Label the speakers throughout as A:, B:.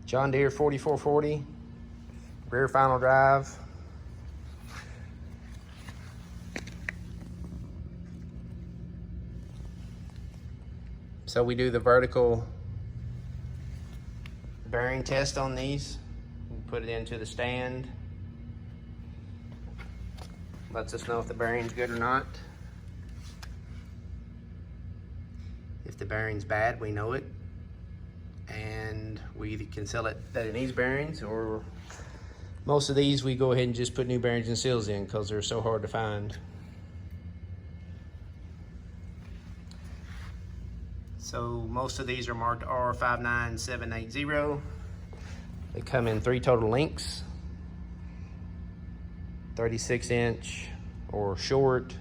A: John Deere 4440, rear final drive. So we do the vertical bearing test on these. We put it into the stand. Lets us know if the bearing's good or not. If the bearing's bad, we know it. And we either can sell it that it needs bearings, or most of these we go ahead and just put new bearings and seals in because they're so hard to find. So most of these are marked R59780. They come in 3 total lengths: 36-inch or short,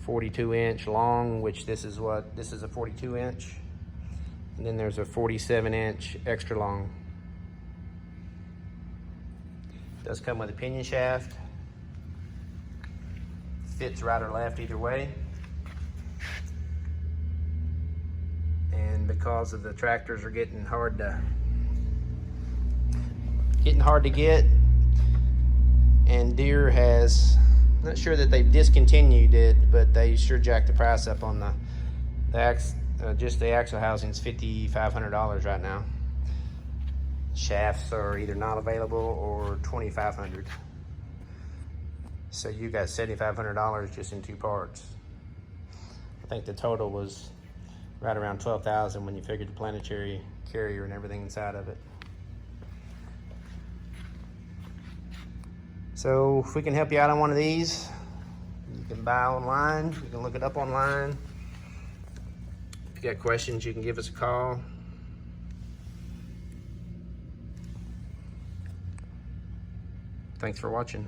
A: 42-inch long, which this is a 42-inch, and then there's a 47-inch extra long. It does come with a pinion shaft. Fits right or left either way. And because of the tractors are getting hard to get, and Deere has, not sure that they've discontinued it, but they sure jacked the price up on just the axle housings. $5,500 right now. Shafts are either not available or $2,500. So you got $7,500 just in 2 parts. I think the total was right around $12,000 when you figured the Planetary carrier and everything inside of it. So if we can help you out on one of these, you can buy online, you can look it up online. If you got questions, you can give us a call. Thanks for watching.